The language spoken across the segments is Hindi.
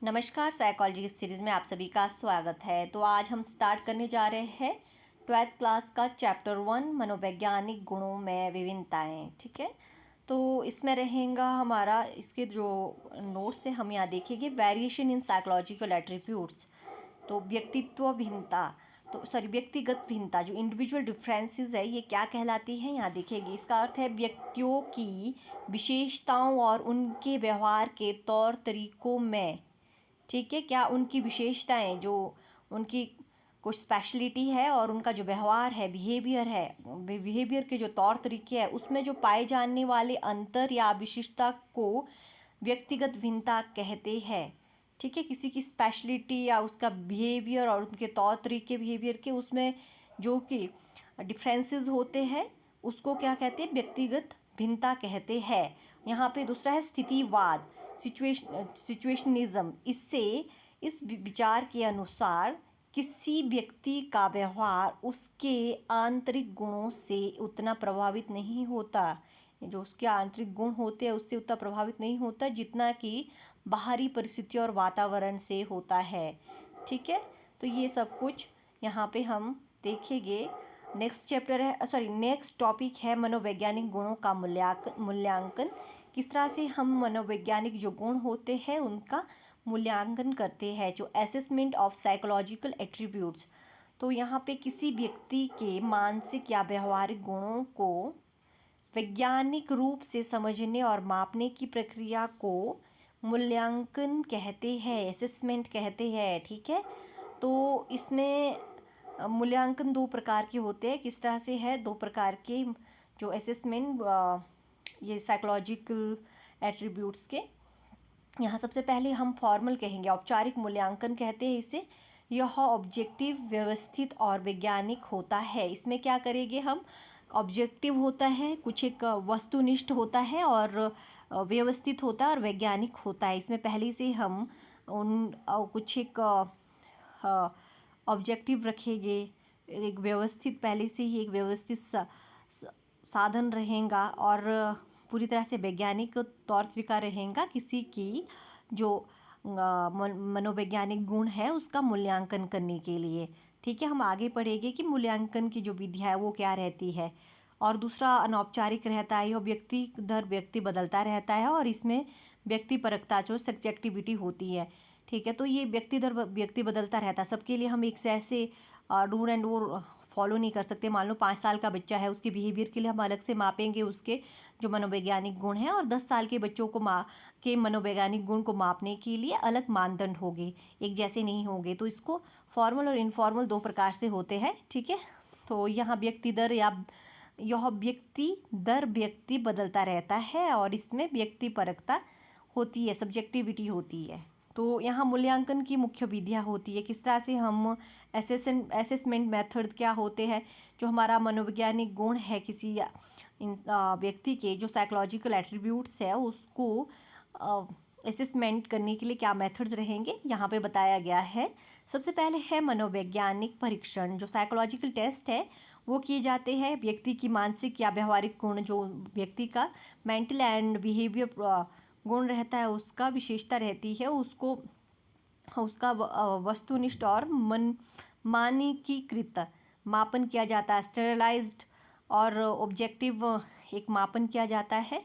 नमस्कार, साइकोलॉजी की सीरीज़ में आप सभी का स्वागत है। तो आज हम स्टार्ट करने जा रहे हैं 12th क्लास का चैप्टर 1 मनोवैज्ञानिक गुणों में विभिन्नताएं। ठीक है, तो इसमें रहेगा हमारा इसके जो नोट्स है हम यहाँ देखेंगे वेरिएशन इन साइकोलॉजिकल एट्रीब्यूट्स। तो व्यक्तित्व भिन्नता व्यक्तिगत भिन्नता जो इंडिविजुअल डिफरेंसेस है ये क्या कहलाती है यहाँ देखेंगे। इसका अर्थ है व्यक्तियों की विशेषताओं और उनके व्यवहार के तौर तरीकों में। ठीक है, क्या उनकी विशेषताएं जो उनकी कुछ स्पेशलिटी है और उनका जो व्यवहार है बिहेवियर के जो तौर तरीके हैं उसमें जो पाए जाने वाले अंतर या विशिष्टता को व्यक्तिगत भिन्नता कहते हैं। ठीक है, किसी की स्पेशलिटी या उसका बिहेवियर और उनके तौर तरीके बिहेवियर के उसमें जो कि डिफरेंसेस होते हैं उसको क्या कहते हैं, व्यक्तिगत भिन्नता कहते हैं। यहाँ पे दूसरा है स्थितिवाद सिचुएशनिज्म। इससे इस विचार के अनुसार किसी व्यक्ति का व्यवहार उसके आंतरिक गुणों से उतना प्रभावित नहीं होता, जो उसके आंतरिक गुण होते हैं उससे उतना प्रभावित नहीं होता जितना कि बाहरी परिस्थिति और वातावरण से होता है। ठीक है, तो ये सब कुछ यहाँ पे हम देखेंगे। नेक्स्ट टॉपिक है मनोवैज्ञानिक गुणों का मूल्यांकन। किस तरह से हम मनोवैज्ञानिक जो गुण होते हैं उनका मूल्यांकन करते हैं, जो असेसमेंट ऑफ साइकोलॉजिकल एट्रीब्यूट्स। तो यहाँ पे किसी व्यक्ति के मानसिक या व्यवहारिक गुणों को वैज्ञानिक रूप से समझने और मापने की प्रक्रिया को मूल्यांकन कहते हैं, असेसमेंट कहते हैं। ठीक है, तो इसमें मूल्यांकन दो प्रकार के होते हैं। किस तरह से है, दो प्रकार के जो असेसमेंट ये साइकोलॉजिकल एट्रीब्यूट्स के। यहाँ सबसे पहले हम फॉर्मल कहेंगे, औपचारिक मूल्यांकन कहते हैं इसे। यह ऑब्जेक्टिव, व्यवस्थित और वैज्ञानिक होता है। इसमें क्या करेंगे हम, ऑब्जेक्टिव होता है, कुछ एक वस्तुनिष्ठ होता है, और व्यवस्थित होता है और वैज्ञानिक होता है। इसमें पहले से हम उन कुछ एक ऑब्जेक्टिव रखेंगे, एक व्यवस्थित पहले से ही एक व्यवस्थित साधन रहेगा और पूरी तरह से वैज्ञानिक तौर तरीका रहेगा किसी की जो मनोवैज्ञानिक गुण है उसका मूल्यांकन करने के लिए। ठीक है, हम आगे पढ़ेंगे कि मूल्यांकन की जो विधिया है वो क्या रहती है। और दूसरा अनौपचारिक रहता है, यह व्यक्ति दर व्यक्ति बदलता रहता है और इसमें व्यक्तिपरकता जो सब्जेक्टिविटी होती है। ठीक है, तो ये व्यक्ति दर व्यक्ति बदलता रहता है। सबके लिए हम एक से ऐसे रूल एंड वो फॉलो नहीं कर सकते। मान लो 5 साल का बच्चा है, उसके बिहेवियर के लिए हम अलग से मापेंगे उसके जो मनोवैज्ञानिक गुण हैं, और 10 साल के बच्चों को के मनोवैज्ञानिक गुण को मापने के लिए अलग मानदंड होंगे, एक जैसे नहीं होंगे। तो इसको फॉर्मल और इनफॉर्मल दो प्रकार से होते हैं। ठीक है, तो यहाँ यह व्यक्ति दर व्यक्ति बदलता रहता है और इसमें व्यक्तिपरकता होती है, सब्जेक्टिविटी होती है। तो यहाँ मूल्यांकन की मुख्य विधियाँ होती है। किस तरह से हम असेसमेंट मेथड क्या होते हैं, जो हमारा मनोवैज्ञानिक गुण है किसी व्यक्ति के जो साइकोलॉजिकल एट्रीब्यूट्स है उसको असेसमेंट करने के लिए क्या मेथड्स रहेंगे यहाँ पे बताया गया है। सबसे पहले है मनोवैज्ञानिक परीक्षण। जो साइकोलॉजिकल टेस्ट है वो किए जाते हैं व्यक्ति की मानसिक या व्यवहारिक गुण, जो व्यक्ति का मेंटल एंड बिहेवियर गुण रहता है उसका विशेषता रहती है, उसका वस्तुनिष्ठ और मानकीकृत मापन किया जाता है। स्टेरलाइज्ड और ऑब्जेक्टिव एक मापन किया जाता है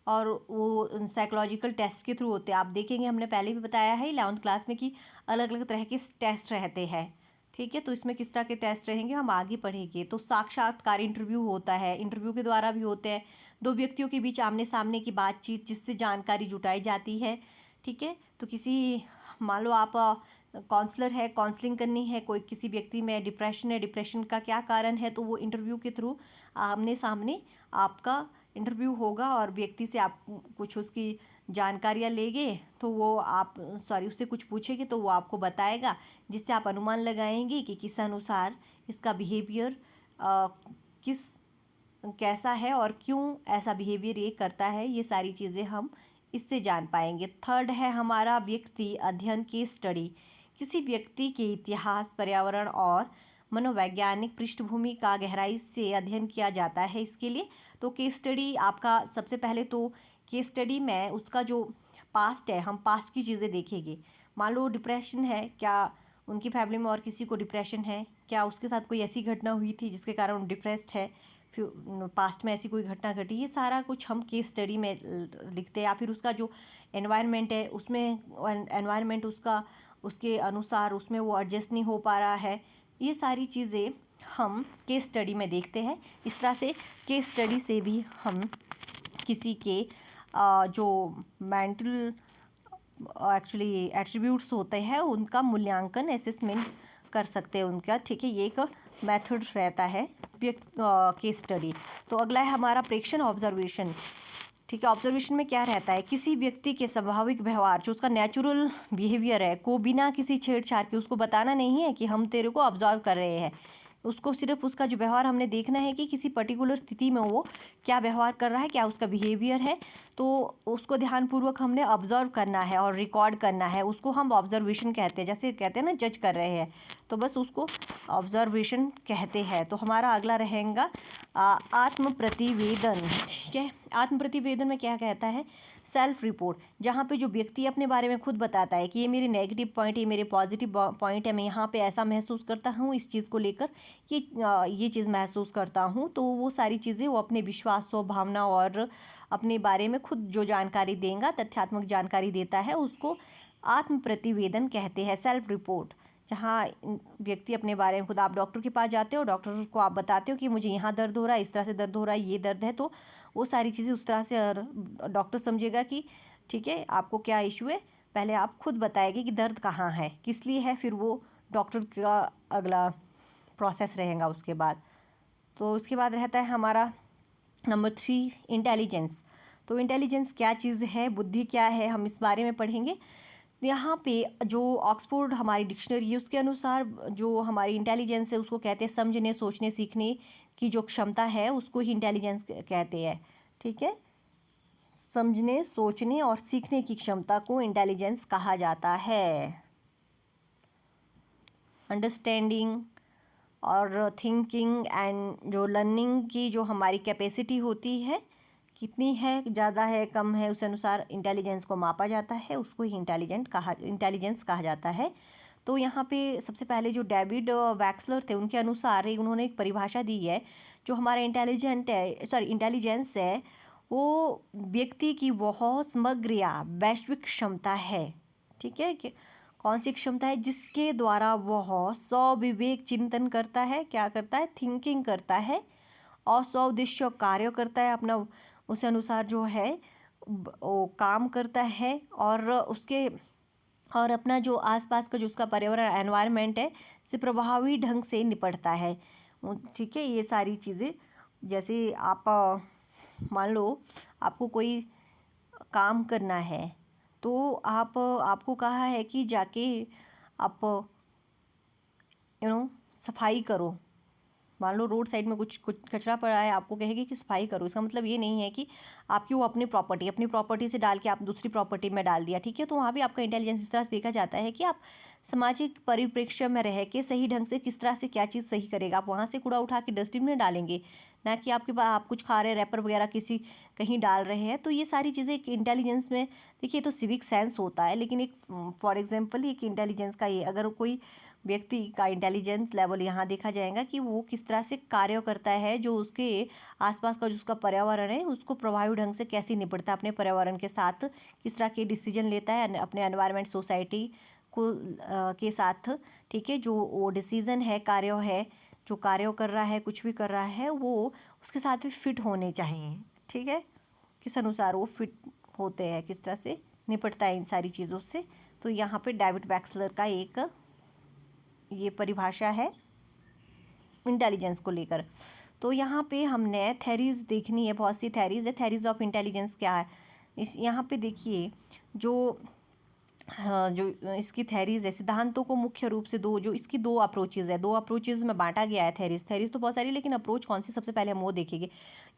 और वो साइकोलॉजिकल टेस्ट के थ्रू होते हैं। आप देखेंगे हमने पहले भी बताया है 11th क्लास में कि अलग अलग तरह के टेस्ट रहते हैं। ठीक है, तो इसमें किस तरह के टेस्ट रहेंगे हम आगे पढ़ेंगे। तो साक्षात्कार इंटरव्यू होता है, इंटरव्यू के द्वारा भी होते हैं। दो व्यक्तियों के बीच आमने सामने की बातचीत जिससे जानकारी जुटाई जाती है। ठीक है, तो मान लो आप काउंसलर है, काउंसलिंग करनी है, कोई किसी व्यक्ति में डिप्रेशन है, डिप्रेशन का क्या कारण है, तो वो इंटरव्यू के थ्रू आमने सामने आपका इंटरव्यू होगा और व्यक्ति से आप कुछ उसकी जानकारियाँ लेंगे तो वो उससे कुछ पूछेंगे तो वो आपको बताएगा, जिससे आप अनुमान लगाएंगे कि किस अनुसार इसका बिहेवियर कैसा है और क्यों ऐसा बिहेवियर ये करता है। ये सारी चीज़ें हम इससे जान पाएंगे। थर्ड है हमारा व्यक्ति अध्ययन की स्टडी। किसी व्यक्ति के इतिहास, पर्यावरण और मनोवैज्ञानिक पृष्ठभूमि का गहराई से अध्ययन किया जाता है। इसके लिए तो केस स्टडी आपका सबसे पहले तो केस स्टडी में उसका जो पास्ट है, हम पास्ट की चीज़ें देखेंगे। मान लो डिप्रेशन है, क्या उनकी फैमिली में और किसी को डिप्रेशन है, क्या उसके साथ कोई ऐसी घटना हुई थी जिसके कारण वो डिप्रेस्ड है, फिर पास्ट में ऐसी कोई घटना घटी, ये सारा कुछ हम केस स्टडी में लिखते हैं। या फिर उसका जो एनवायरनमेंट है उसमें एनवायरनमेंट उसका उसके अनुसार उसमें वो एडजस्ट नहीं हो पा रहा है, ये सारी चीज़ें हम केस स्टडी में देखते हैं। इस तरह से केस स्टडी से भी हम किसी के जो मेंटल एक्चुअली एट्रीब्यूट्स होते हैं उनका मूल्यांकन असेसमेंट कर सकते हैं उनका, ठीक है। ये एक मेथड रहता है केस स्टडी। तो अगला है हमारा प्रेक्षण ऑब्जर्वेशन, ठीक है। ऑब्जर्वेशन में क्या रहता है, किसी व्यक्ति के स्वाभाविक व्यवहार जो उसका नेचुरल बिहेवियर है को बिना किसी छेड़छाड़ के उसको बताना नहीं है कि हम तेरे को ऑब्जर्व कर रहे हैं, उसको सिर्फ उसका जो व्यवहार हमने देखना है कि किसी पर्टिकुलर स्थिति में वो क्या व्यवहार कर रहा है, क्या उसका बिहेवियर है, तो उसको ध्यानपूर्वक हमने ऑब्जर्व करना है और रिकॉर्ड करना है, उसको हम ऑब्जर्वेशन कहते हैं। जैसे कहते हैं ना जज कर रहे हैं, तो बस उसको ऑब्जर्वेशन कहते हैं। तो हमारा अगला रहेगा आत्म प्रतिवेदन, ठीक है। आत्म प्रतिवेदन में क्या कहता है, सेल्फ रिपोर्ट, जहाँ पे जो व्यक्ति अपने बारे में खुद बताता है कि ये मेरे नेगेटिव पॉइंट, ये मेरे पॉजिटिव पॉइंट है, मैं यहाँ पे ऐसा महसूस करता हूँ, इस चीज़ को लेकर ये चीज़ महसूस करता हूँ। तो वो सारी चीज़ें वो अपने विश्वास और भावना और अपने बारे में खुद जो जानकारी देगा, तथ्यात्मक जानकारी देता है, उसको आत्म प्रतिवेदन कहते हैं, सेल्फ रिपोर्ट। जहाँ व्यक्ति अपने बारे में खुद, आप डॉक्टर के पास जाते हो, डॉक्टर को आप बताते हो कि मुझे यहाँ दर्द हो रहा है, इस तरह से दर्द हो रहा है, ये दर्द है, तो वो सारी चीज़ें उस तरह से डॉक्टर समझेगा कि ठीक है आपको क्या इशू है। पहले आप खुद बताएंगे कि दर्द कहाँ है, किस लिए है, फिर वो डॉक्टर का अगला प्रोसेस रहेगा उसके बाद। तो उसके बाद रहता है हमारा नंबर 3 इंटेलिजेंस। तो इंटेलिजेंस क्या चीज़ है, बुद्धि क्या है, हम इस बारे में पढ़ेंगे। यहाँ पे जो ऑक्सफोर्ड हमारी डिक्शनरी है उसके अनुसार जो हमारी इंटेलिजेंस है उसको कहते हैं समझने, सोचने, सीखने की जो क्षमता है उसको ही इंटेलिजेंस कहते हैं, ठीक है। समझने, सोचने और सीखने की क्षमता को इंटेलिजेंस कहा जाता है। अंडरस्टैंडिंग और थिंकिंग एंड जो लर्निंग की जो हमारी कैपेसिटी होती है, कितनी है, ज़्यादा है, कम है, उस अनुसार इंटेलिजेंस को मापा जाता है, उसको ही इंटेलिजेंस कहा जाता है। तो यहाँ पे सबसे पहले जो डेविड वैक्सलर थे उनके अनुसार उन्होंने एक परिभाषा दी है, जो हमारा इंटेलिजेंस है वो व्यक्ति की बहुत समग्र या वैश्विक क्षमता है, ठीक है। कि कौन सी क्षमता है, जिसके द्वारा वह स्वविवेक चिंतन करता है, क्या करता है, थिंकिंग करता है, और स्वउद्देश्य कार्य करता है, अपना उस अनुसार जो है वो काम करता है, और अपना जो आसपास का जो उसका पर्यावरण एनवायरनमेंट है से प्रभावी ढंग से निपटता है, ठीक है। ये सारी चीज़ें, जैसे आप मान लो आपको कोई काम करना है, तो आपको कहा है कि जाके आप सफाई करो। मान लो रोड साइड में कुछ कचरा पड़ा है, आपको कहेगी कि सफाई करो, इसका मतलब ये नहीं है कि आपकी वो अपनी प्रॉपर्टी से डाल के आप दूसरी प्रॉपर्टी में डाल दिया, ठीक है। तो वहाँ भी आपका इंटेलिजेंस इस तरह से देखा जाता है कि आप सामाजिक परिप्रेक्ष्य में रह के सही ढंग से किस तरह से क्या चीज़ सही करेगा। आप वहाँ से कूड़ा उठा के डस्टबिन में डालेंगे, ना कि आपके पास आप कुछ खा रहे हैं, रैपर वगैरह किसी कहीं डाल रहे हैं। तो ये सारी चीज़ें एक इंटेलिजेंस में, देखिए तो सिविक सेंस होता है, लेकिन एक फॉर एग्जाम्पल एक इंटेलिजेंस का ये अगर कोई व्यक्ति का इंटेलिजेंस लेवल यहाँ देखा जाएगा कि वो किस तरह से कार्य करता है, जो उसके आसपास का जो उसका पर्यावरण है उसको प्रभावी ढंग से कैसे निपटता है अपने पर्यावरण के साथ, किस तरह के डिसीजन लेता है अपने एनवायरनमेंट सोसाइटी को के साथ, ठीक है। जो वो डिसीजन है, कार्य है, जो कार्य कर रहा है, कुछ भी कर रहा है, वो उसके साथ भी फिट होने चाहिए, ठीक है। किस अनुसार वो फिट होते हैं, किस तरह से निपटता है इन सारी चीज़ों से। तो यहाँ पे डेविड वैक्सलर का एक ये परिभाषा है इंटेलिजेंस को लेकर। तो यहाँ पे हमने थेरीज देखनी है, बहुत सी थेरीज है। थेरीज ऑफ इंटेलिजेंस क्या है, इस यहाँ पे देखिए जो इसकी थेरीज है, सिद्धांतों को मुख्य रूप से दो अप्रोचेज़ है, 2 अप्रोचेज़ में बांटा गया है। थेरीज तो बहुत सारी, लेकिन अप्रोच कौन सी सबसे पहले हम वो देखेंगे।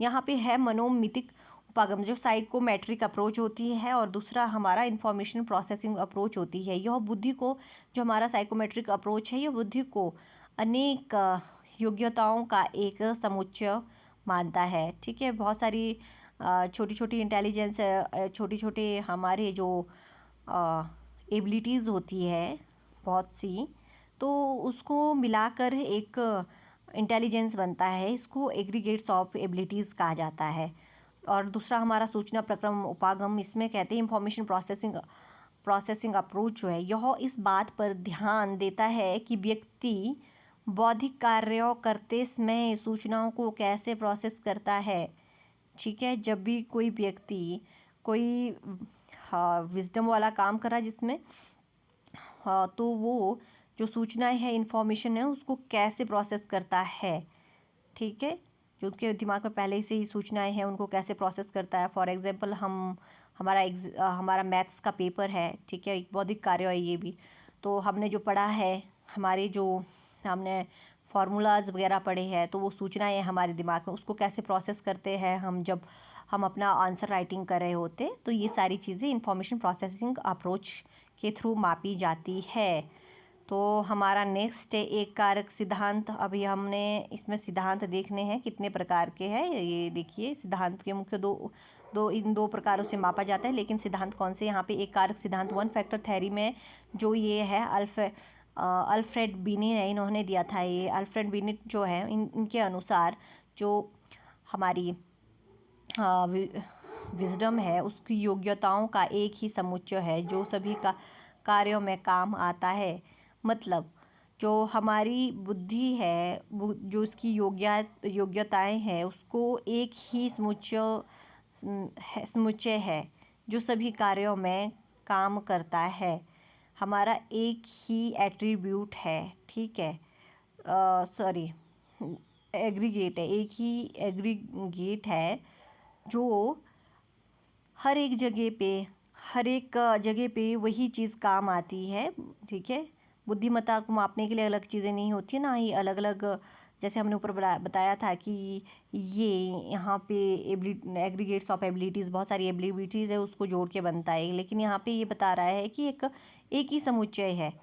यहाँ पे है मनोमितिक उपागम, जो साइकोमेट्रिक अप्रोच होती है, और दूसरा हमारा इंफॉर्मेशन प्रोसेसिंग अप्रोच होती है। यह बुद्धि को, जो हमारा साइकोमेट्रिक अप्रोच है, यह बुद्धि को अनेक योग्यताओं का एक समुच्चय मानता है, ठीक है। बहुत सारी छोटी छोटी इंटेलिजेंस, छोटे छोटे हमारे जो एबिलिटीज़ होती है बहुत सी, तो उसको मिलाकर एक इंटेलिजेंस बनता है। इसको एग्रीगेट्स ऑफ एबिलिटीज़ कहा जाता है। और दूसरा हमारा सूचना प्रक्रम उपागम, इसमें कहते हैं इंफॉर्मेशन प्रोसेसिंग अप्रोच जो है, यह इस बात पर ध्यान देता है कि व्यक्ति बौद्धिक कार्यों करते समय सूचनाओं को कैसे प्रोसेस करता है। ठीक है, जब भी कोई व्यक्ति कोई विजडम वाला काम कर रहा है जिसमें तो वो जो सूचनाएं है, इंफॉर्मेशन है, उसको कैसे प्रोसेस करता है। ठीक है, जो उसके दिमाग में पहले से ही सूचनाएं हैं उनको कैसे प्रोसेस करता है। फॉर एग्जांपल हमारा मैथ्स का पेपर है, ठीक है, एक बौद्धिक कार्य है ये भी। तो हमने जो पढ़ा है, हमने फार्मूलाज वगैरह पढ़े हैं, तो वो सूचनाएं हमारे दिमाग में, उसको कैसे प्रोसेस करते हैं हम जब हम अपना आंसर राइटिंग कर रहे होते। तो ये सारी चीज़ें इंफॉर्मेशन प्रोसेसिंग अप्रोच के थ्रू मापी जाती है। तो हमारा नेक्स्ट है एक कारक सिद्धांत। अभी हमने इसमें सिद्धांत देखने हैं कितने प्रकार के हैं। ये देखिए, सिद्धांत के मुख्य इन दो प्रकारों से मापा जाता है, लेकिन सिद्धांत कौन से, यहाँ पे एक कारक सिद्धांत वन फैक्टर थ्योरी में जो ये है अल्फ्रेड बिनेट है, इन्होंने दिया था। ये अल्फ्रेड बिनेट जो है, इनके अनुसार जो हमारी विजडम है उसकी योग्यताओं का एक ही समुच्चय है जो सभी का कार्यों में काम आता है। मतलब जो हमारी बुद्धि है, जो उसकी योग्यताएं हैं, उसको एक ही समुच्चय है जो सभी कार्यों में काम करता है। हमारा एक ही एट्रीब्यूट है, ठीक है, सॉरी, एग्रीगेट है, एक ही एग्रीगेट है जो हर एक जगह पे वही चीज़ काम आती है। ठीक है, बुद्धिमत्ता को मापने के लिए अलग चीज़ें नहीं होती है, ना ही अलग अलग, जैसे हमने ऊपर बताया था कि ये यहाँ पे एग्रीगेट्स ऑफ एबिलिटीज़, बहुत सारी एबिलिटीज़ है, उसको जोड़ के बनता है। लेकिन यहाँ पे ये बता रहा है कि एक ही समुच्चय है,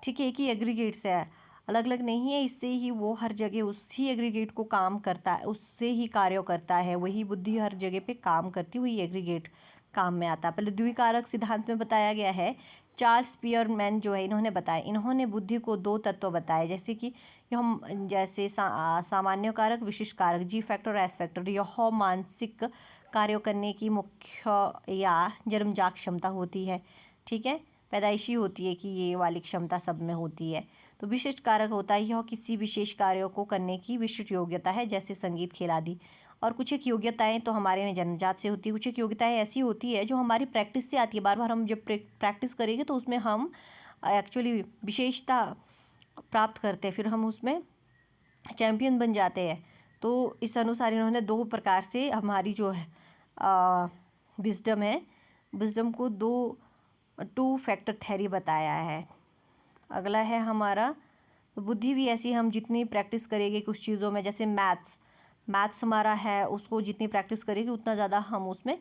ठीक है, एक ही एग्रीगेट्स है, अलग अलग नहीं है। इससे ही वो हर जगह उसी एग्रीगेट को काम करता है, उससे ही कार्य करता है। वही बुद्धि हर जगह पे काम करती हुई एग्रीगेट काम में आता है। पहले द्विकारक सिद्धांत में बताया गया है। चार्ल्स स्पीयरमैन जो है, इन्होंने बताया, इन्होंने बुद्धि को दो तत्व बताए, जैसे कि जैसे सामान्य कारक, विशिष्ट कारक, जी फैक्टर और एस फैक्टर। यह मानसिक कार्य करने की मुख्य या जन्मजात क्षमता होती है। ठीक है, पैदाइशी होती है कि ये वाली क्षमता सब में होती है। तो विशिष्ट कारक होता है, यह किसी विशेष कार्यों को करने की विशिष्ट योग्यता है, जैसे संगीत, खेल आदि। और कुछ एक योग्यताएं तो हमारे में जन्मजात से होती है, कुछ एक योग्यताएं ऐसी होती है जो हमारी प्रैक्टिस से आती है। बार बार हम जब प्रैक्टिस करेंगे तो उसमें हम एक्चुअली विशेषता प्राप्त करते हैं, फिर हम उसमें चैम्पियन बन जाते हैं। तो इस अनुसार इन्होंने दो प्रकार से हमारी जो है विजडम है, विजडम को टू फैक्टर थ्योरी बताया है। अगला है हमारा बुद्धि भी ऐसी, हम जितनी प्रैक्टिस करेंगे कुछ चीज़ों में, जैसे मैथ्स हमारा है, उसको जितनी प्रैक्टिस करेंगे उतना ज़्यादा हम उसमें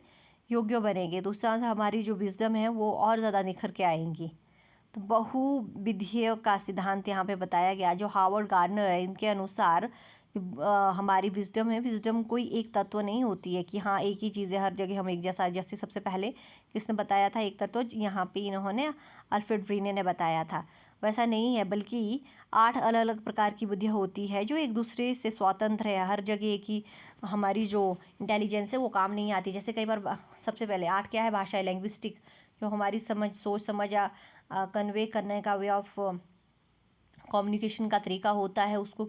योग्य बनेंगे। तो उससे हमारी जो विजडम है वो और ज़्यादा निखर के आएंगी। तो बहुविधीय का सिद्धांत यहाँ पे बताया गया, जो हार्वर्ड गार्डनर है, इनके अनुसार हमारी विजडम है, विजडम कोई एक तत्व नहीं होती है कि हाँ एक ही चीज़ है हर जगह हम एक जैसा। जैसे सबसे पहले किसने बताया था एक तत्व, यहाँ पे इन्होंने अल्फ्रेड ब्रीने ने बताया था। वैसा नहीं है, बल्कि 8 अलग अलग प्रकार की बुद्धियाँ होती है जो एक दूसरे से स्वतंत्र है। हर जगह की हमारी जो इंटेलिजेंस है वो काम नहीं आती। जैसे कई बार सबसे पहले 8 क्या है, भाषा, लैंग्विस्टिक, जो हमारी सोच समझ या कन्वे करने का वे ऑफ कम्युनिकेशन का तरीका होता है, उसको,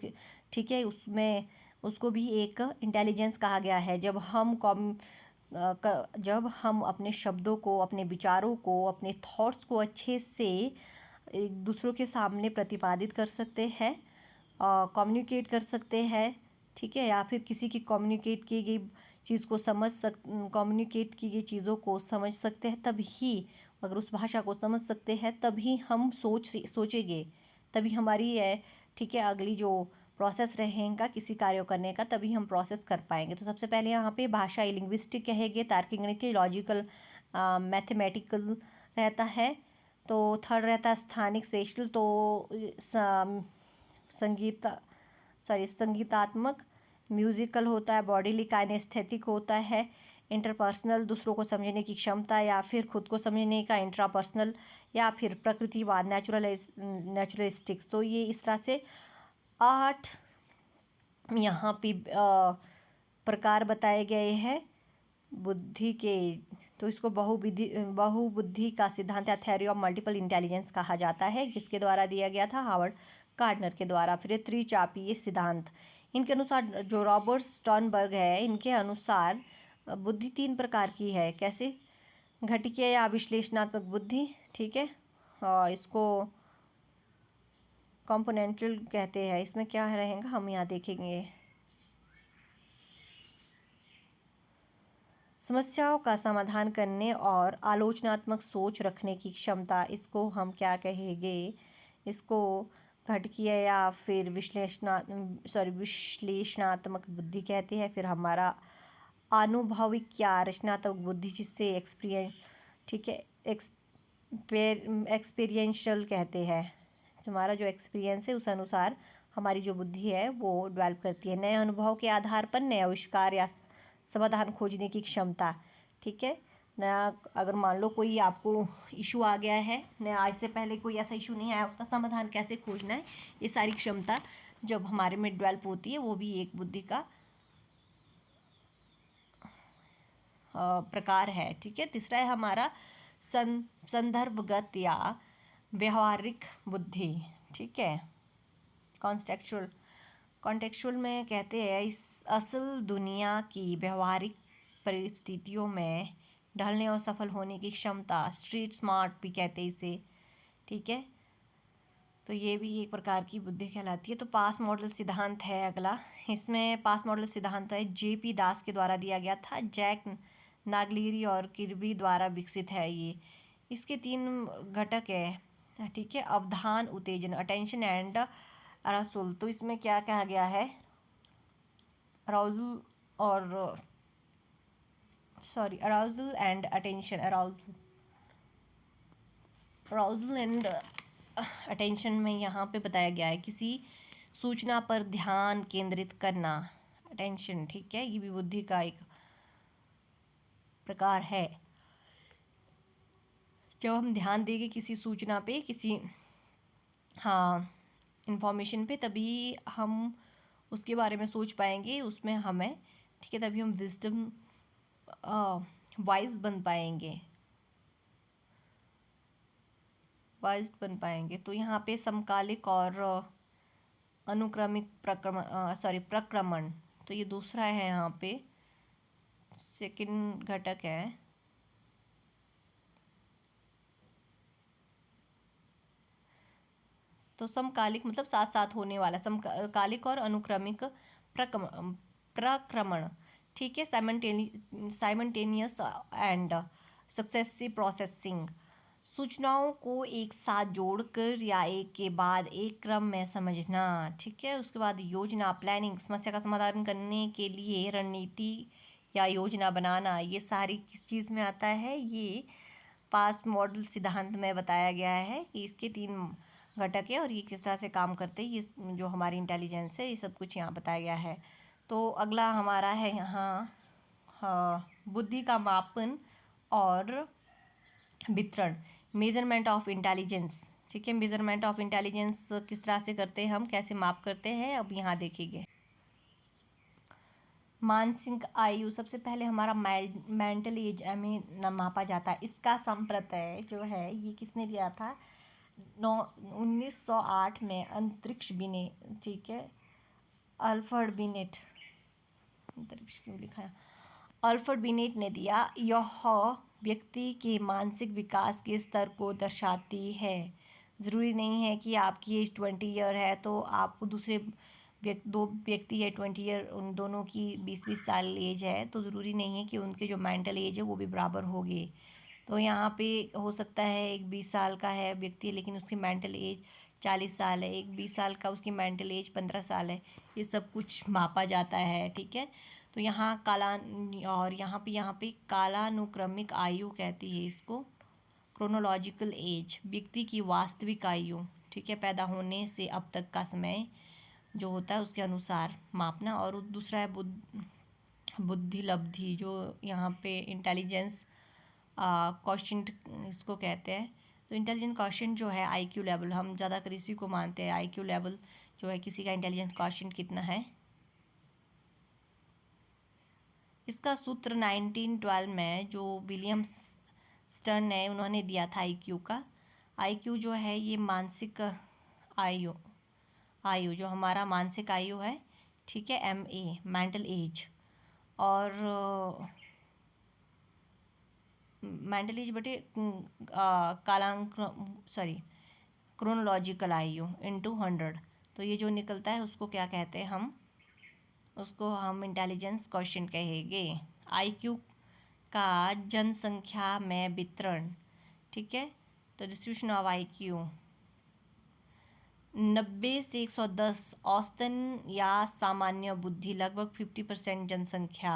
ठीक है, उसमें उसको भी एक इंटेलिजेंस कहा गया है। जब हम अपने शब्दों को, अपने विचारों को, अपने थॉट्स को अच्छे से एक दूसरों के सामने प्रतिपादित कर सकते हैं, कम्युनिकेट कर सकते हैं, ठीक है, या फिर किसी की कम्युनिकेट की गई चीज़ों को समझ सकते हैं, तभी अगर उस भाषा को समझ सकते हैं तभी हम सोचेंगे, तभी हमारी है, ठीक है, अगली जो प्रोसेस रहेगा किसी कार्य करने का, तभी हम प्रोसेस कर पाएंगे। तो सबसे पहले यहाँ पे भाषा, लिंग्विस्टिक कहेंगे, तार्किक, गणितीय, लॉजिकल, मैथमेटिकल रहता है। तो थर्ड रहता है स्थानिक, स्पेशल, तो संगीतात्मक, म्यूजिकल होता है, बॉडीली, काइनेस्थेटिक होता है, इंटरपर्सनल दूसरों को समझने की क्षमता, या फिर खुद को समझने का इंट्रापर्सनल, या फिर प्रकृतिवाद नेचुरलिस्टिक्स। तो ये इस तरह से 8 यहाँ पे प्रकार बताए गए हैं बुद्धि के। तो इसको बहुबुद्धि का सिद्धांत या थ्योरी ऑफ मल्टीपल इंटेलिजेंस कहा जाता है, किसके द्वारा दिया गया था? हावर्ड गार्डनर के द्वारा। फिर त्रिचापीय सिद्धांत, इनके अनुसार जो रॉबर्ट स्टर्नबर्ग है, इनके अनुसार बुद्धि 3 प्रकार की है। कैसे? घटिकीय या विश्लेषणात्मक बुद्धि, ठीक है, और इसको कॉम्पोनेंटल कहते हैं। इसमें क्या रहेगा हम यहाँ देखेंगे। समस्याओं का समाधान करने और आलोचनात्मक सोच रखने की क्षमता, इसको हम क्या कहेंगे? इसको घटिकीय या फिर विश्लेषणात्मक बुद्धि कहते हैं। फिर हमारा आनुभविक या रचनात्मक बुद्धि, जिससे एक्सपीरियंस, ठीक है, एक्सपीरियंशियल कहते हैं। हमारा जो एक्सपीरियंस है उस अनुसार हमारी जो बुद्धि है वो डेवलप करती है। नए अनुभव के आधार पर नए आविष्कार या समाधान खोजने की क्षमता, ठीक है। नया, अगर मान लो कोई आपको इशू आ गया है नया, आज से पहले कोई ऐसा इशू नहीं आया, उसका समाधान कैसे खोजना है, ये सारी क्षमता जब हमारे में डेवलप होती है, वो भी एक बुद्धि का प्रकार है, ठीक है। तीसरा है हमारा संदर्भगत या व्यवहारिक बुद्धि, ठीक है। कॉन्टेक्चुअल में कहते हैं इस असल दुनिया की व्यवहारिक परिस्थितियों में ढलने और सफल होने की क्षमता, स्ट्रीट स्मार्ट भी कहते हैं इसे, ठीक है। तो ये भी एक प्रकार की बुद्धि कहलाती है। तो पास मॉडल सिद्धांत है अगला। इसमें पास मॉडल सिद्धांत है जेपी दास के द्वारा दिया गया था, जैक नागलिरी और किर्बी द्वारा विकसित है ये। इसके 3 घटक है, ठीक है। अवधान, उत्तेजन, अटेंशन एंड अरासुल। तो इसमें क्या कहा गया है? अराउजल और arousal and attention, arousal and attention में यहाँ पे बताया गया है किसी सूचना पर ध्यान केंद्रित करना, अटेंशन, ठीक है। ये भी बुद्धि का एक प्रकार है। जब हम ध्यान देंगे किसी सूचना पे, किसी इंफॉर्मेशन पे, तभी हम उसके बारे में सोच पाएंगे, उसमें हमें, ठीक है, तभी हम विजडम वाइज बन पाएंगे। तो यहाँ पे समकालिक और अनुक्रमिक प्रक्रमण, तो ये दूसरा है, यहाँ पे सेकंड घटक है। तो समकालिक मतलब साथ साथ होने वाला, समकालिक और अनुक्रमिक प्रक्रमण, ठीक है। साइमल्टेनियस एंड सक्सेसिव प्रोसेसिंग, सूचनाओं को एक साथ जोड़कर या एक के बाद एक क्रम में समझना, ठीक है। उसके बाद योजना, प्लानिंग, समस्या का समाधान करने के लिए रणनीति या योजना बनाना, ये सारी किस चीज़ में आता है? ये पास्ट मॉडल सिद्धांत में बताया गया है कि इसके 3 घटक है और ये किस तरह से काम करते हैं, ये जो हमारी इंटेलिजेंस है, ये सब कुछ यहाँ बताया गया है। तो अगला हमारा है यहाँ बुद्धि का मापन और वितरण, मेजरमेंट ऑफ इंटेलिजेंस, ठीक है। मेजरमेंट ऑफ इंटेलिजेंस किस तरह से करते हैं, हम कैसे माप करते हैं, अब यहाँ देखेंगे। मानसिक आयु, सबसे पहले हमारा मेंटल एज में मापा जाता है। इसका संप्रत्यय जो है ये किसने दिया था? 1908 में अंतरिक्ष बिने, ठीक है, अल्फ्रेड बिनेट, अंतरिक्ष क्यों लिखा है, अल्फ्रेड बिनेट ने दिया। यह व्यक्ति के मानसिक विकास के स्तर को दर्शाती है। ज़रूरी नहीं है कि आपकी एज 20 ईयर है तो आप दूसरे दो व्यक्ति है 20 ईयर, उन दोनों की 20-20 साल एज है, तो ज़रूरी नहीं है कि उनके जो मेंटल एज है वो भी बराबर होगी। तो यहाँ पे हो सकता है एक 20 साल का है व्यक्ति लेकिन उसकी मेंटल एज 40 साल है, एक 20 साल का उसकी मेंटल एज 15 साल है, ये सब कुछ मापा जाता है, ठीक है। तो यहाँ और यहाँ पे कालानुक्रमिक आयु कहती है इसको, क्रोनोलॉजिकल एज, व्यक्ति की वास्तविक आयु, ठीक है, पैदा होने से अब तक का समय जो होता है उसके अनुसार मापना। और दूसरा है बुद्धि लब्धि, जो यहाँ पे इंटेलिजेंस क्वोशंट इसको कहते हैं। तो इंटेलिजेंस क्वोशंट जो है आईक्यू लेवल, हम ज़्यादातर इसी को मानते हैं। आईक्यू लेवल जो है किसी का इंटेलिजेंस क्वोशंट कितना है। इसका सूत्र 1912 में जो विलियम स्टर्न है उन्होंने दिया था आईक्यू का। आईक्यू जो है ये मानसिक आयु, आयु जो हमारा मानसिक आयु है, ठीक है, MA मेंटल एज, और मेंटल एज बटे कालांक, सॉरी क्रोनोलॉजिकल आयु इनटू 100। तो ये जो निकलता है उसको क्या कहते हैं, उसको हम इंटेलिजेंस क्वोशंट कहेंगे। आईक्यू का जनसंख्या में वितरण, ठीक है। तो डिस्ट्रीब्यूशन ऑफ आईक्यू 90 से 110 औसतन या सामान्य बुद्धि, लगभग 50% जनसंख्या।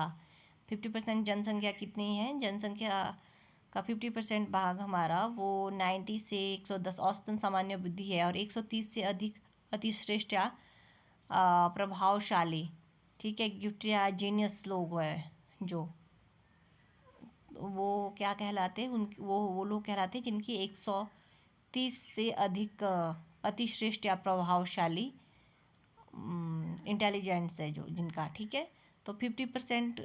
50% जनसंख्या कितनी है, जनसंख्या का 50% भाग हमारा वो 90 से 110 औसतन सामान्य बुद्धि है, और 130 से अधिक अतिश्रेष्ठ या प्रभावशाली, ठीक है, गिफ्ट या जीनियस लोग हैं जो, वो क्या कहलाते हैं, उन वो लोग कहलाते हैं जिनकी 130 से अधिक अतिश्रेष्ठ या प्रभावशाली इंटेलिजेंस है जो जिनका, ठीक है। तो 50%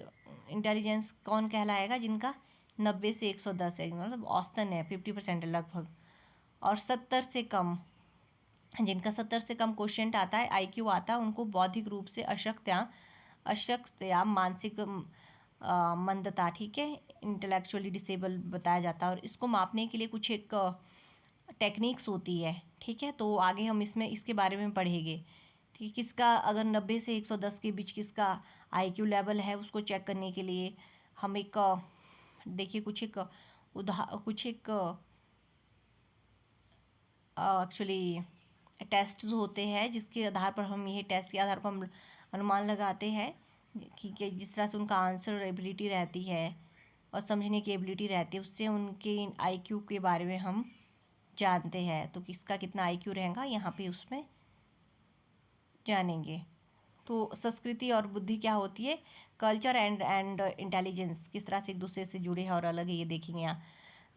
इंटेलिजेंस कौन कहलाएगा, जिनका 90 से 110 है, मतलब औसतन है, 50% है लगभग। और 70 से कम, जिनका 70 से कम क्वोशंट आता है, आईक्यू आता है, उनको बौद्धिक रूप से अशक्त या मानसिक मंदता, ठीक है, इंटेलेक्चुअली डिसेबल बताया जाता है। और इसको मापने के लिए कुछ एक टेक्निक्स होती है, ठीक है। तो आगे हम इसमें इसके बारे में पढ़ेंगे, ठीक है। किसका अगर 90 से 110 के बीच किसका आईक्यू लेवल है, उसको चेक करने के लिए हम एक देखिए कुछ एक एक्चुअली टेस्ट होते हैं, जिसके आधार पर हम ये टेस्ट के आधार पर हम अनुमान लगाते हैं कि जिस तरह से उनका आंसर एबिलिटी रहती है और समझने की एबिलिटी रहती है, उससे उनके आईक्यू के बारे में हम जानते हैं। तो किसका कितना आईक्यू रहेगा यहाँ पे उसमें जानेंगे। तो संस्कृति और बुद्धि क्या होती है, कल्चर एंड इंटेलिजेंस किस तरह से एक दूसरे से जुड़े हैं और अलग है, ये देखेंगे यहाँ।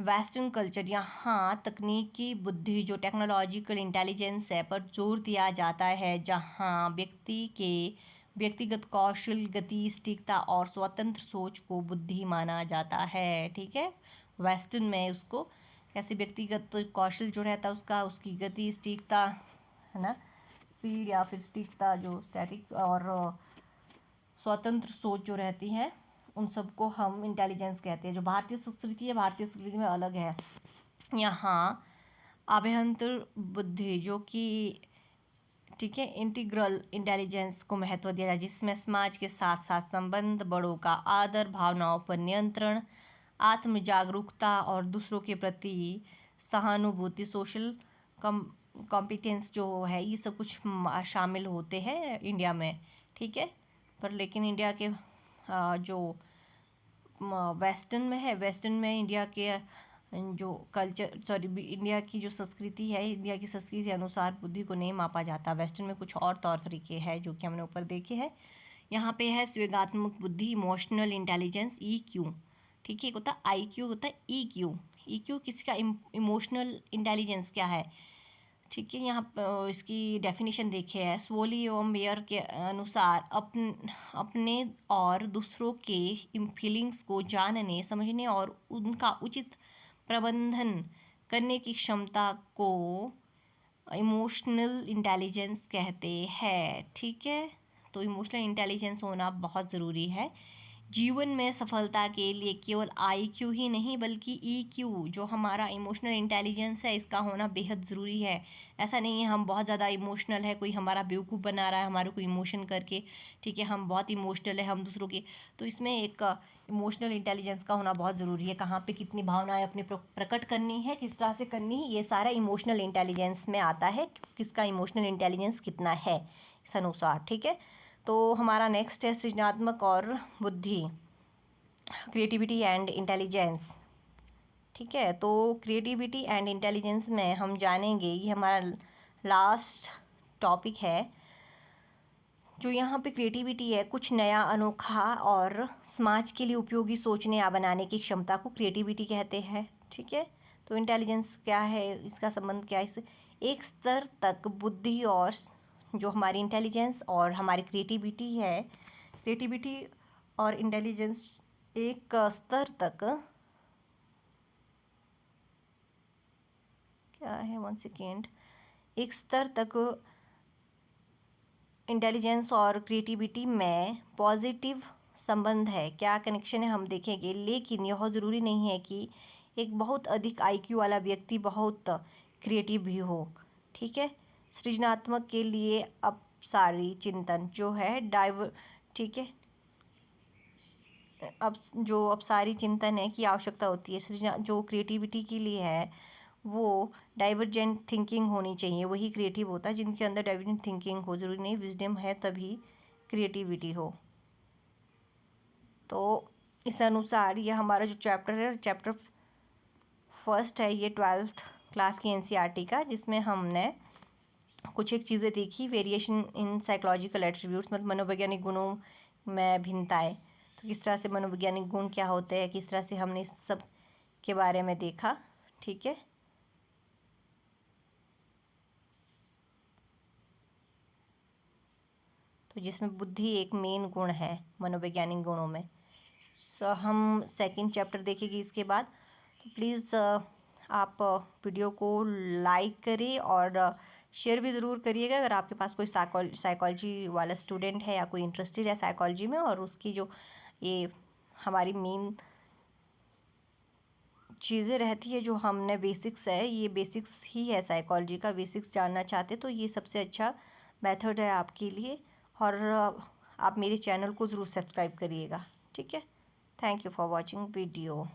वेस्टर्न कल्चर, यहाँ तकनीकी बुद्धि जो टेक्नोलॉजिकल इंटेलिजेंस है पर जोर दिया जाता है, जहाँ व्यक्ति के व्यक्तिगत कौशल, गति, सटीकता और स्वतंत्र सोच को बुद्धि माना जाता है, ठीक है। वेस्टर्न में उसको कैसे व्यक्तिगत कौशल जो रहता है उसका, उसकी गति, सटीकता, है ना, स्पीड या फिर सटीकता जो स्टैटिक्स, और स्वतंत्र सोच जो रहती है, उन सबको हम इंटेलिजेंस कहते हैं। जो भारतीय संस्कृति है, भारतीय संस्कृति में अलग है। यहाँ आभ्यंतर बुद्धि जो कि, ठीक है, इंटीग्रल इंटेलिजेंस को महत्व दिया जाए, जिसमें समाज के साथ साथ संबंध, बड़ों का आदर, भावनाओं पर नियंत्रण, आत्म जागरूकता और दूसरों के प्रति सहानुभूति, सोशल कॉम्पिटेंस जो है, ये सब कुछ शामिल होते हैं इंडिया में, ठीक है। पर लेकिन इंडिया के जो वेस्टर्न में है, वेस्टर्न में इंडिया के जो कल्चर, सॉरी, इंडिया की जो संस्कृति है, इंडिया की संस्कृति के अनुसार बुद्धि को नहीं मापा जाता। वेस्टर्न में कुछ और तौर तरीके हैं जो कि हमने ऊपर देखे हैं। यहाँ पे है संवेगात्मक बुद्धि, इमोशनल इंटेलिजेंस, EQ, ठीक है। एक होता है IQ, होता है EQ। EQ किसका, इमोशनल इंटेलिजेंस क्या है, ठीक है। यहाँ इसकी डेफिनेशन देखिए है, स्वोली एवं मेयर के अनुसार अपने और दूसरों के फीलिंग्स को जानने, समझने और उनका उचित प्रबंधन करने की क्षमता को इमोशनल इंटेलिजेंस कहते हैं, ठीक है। तो इमोशनल इंटेलिजेंस होना बहुत ज़रूरी है जीवन में सफलता के लिए। केवल IQ ही नहीं बल्कि EQ जो हमारा इमोशनल इंटेलिजेंस है, इसका होना बेहद ज़रूरी है। ऐसा नहीं है हम बहुत ज़्यादा इमोशनल है, कोई हमारा बेवकूफ़ बना रहा है हमारे को इमोशन करके, ठीक है, हम बहुत इमोशनल है हम दूसरों के, तो इसमें एक इमोशनल इंटेलिजेंस का होना बहुत ज़रूरी है। कहाँ पे कितनी भावनाएं अपनी प्रकट करनी है, किस तरह से करनी है, ये सारा इमोशनल इंटेलिजेंस में आता है, किसका इमोशनल इंटेलिजेंस कितना है इस अनुसार, ठीक है। तो हमारा नेक्स्ट है सृजनात्मक और बुद्धि, क्रिएटिविटी एंड इंटेलिजेंस, ठीक है। तो क्रिएटिविटी एंड इंटेलिजेंस में हम जानेंगे, ये हमारा लास्ट टॉपिक है, जो यहाँ पे क्रिएटिविटी है, कुछ नया, अनोखा और समाज के लिए उपयोगी सोचने या बनाने की क्षमता को क्रिएटिविटी कहते हैं। ठीक है, तो इंटेलिजेंस क्या है, इसका संबंध क्या है इससे? एक स्तर तक बुद्धि और जो हमारी इंटेलिजेंस और हमारी क्रिएटिविटी है, क्रिएटिविटी और इंटेलिजेंस एक स्तर तक, क्या है, 1 सेकेंड, एक स्तर तक इंटेलिजेंस और क्रिएटिविटी में पॉजिटिव संबंध है। क्या कनेक्शन है हम देखेंगे, लेकिन यह ज़रूरी नहीं है कि एक बहुत अधिक आईक्यू वाला व्यक्ति बहुत क्रिएटिव भी हो। ठीक है, सृजनात्मक के लिए अपसारी चिंतन जो है ठीक है, अब जो अपसारी चिंतन है की आवश्यकता होती है। सृजना जो क्रिएटिविटी के लिए है वो डाइवर्जेंट थिंकिंग होनी चाहिए, वही क्रिएटिव होता है। जिनके अंदर डाइवर्जेंट थिंकिंग हो, जरूरी नहीं विजडम है तभी क्रिएटिविटी हो। तो इस अनुसार ये हमारा जो चैप्टर है, चैप्टर फर्स्ट है, ये 12th क्लास की एनसीईआरटी का, जिसमें हमने कुछ एक चीज़ें देखी। वेरिएशन इन साइकोलॉजिकल एट्रीब्यूट्स, मतलब मनोवैज्ञानिक गुणों में भिन्नताएं, तो किस तरह से मनोवैज्ञानिक गुण क्या होते हैं, किस तरह से हमने इस सब के बारे में देखा। ठीक है, तो जिसमें बुद्धि एक मेन गुण है मनोवैज्ञानिक गुणों में। सो हम सेकंड चैप्टर देखेंगे इसके बाद। तो प्लीज़ आप वीडियो को लाइक करिए और शेयर भी ज़रूर करिएगा अगर आपके पास कोई साइकोलॉजी वाला स्टूडेंट है या कोई इंटरेस्टेड है साइकोलॉजी में। और उसकी जो ये हमारी मेन चीज़ें रहती है, जो हमने बेसिक्स है, ये बेसिक्स ही है साइकोलॉजी का, बेसिक्स जानना चाहते तो ये सबसे अच्छा मेथड है आपके लिए। और आप मेरे चैनल को ज़रूर सब्सक्राइब करिएगा। ठीक है, thank you for watching video.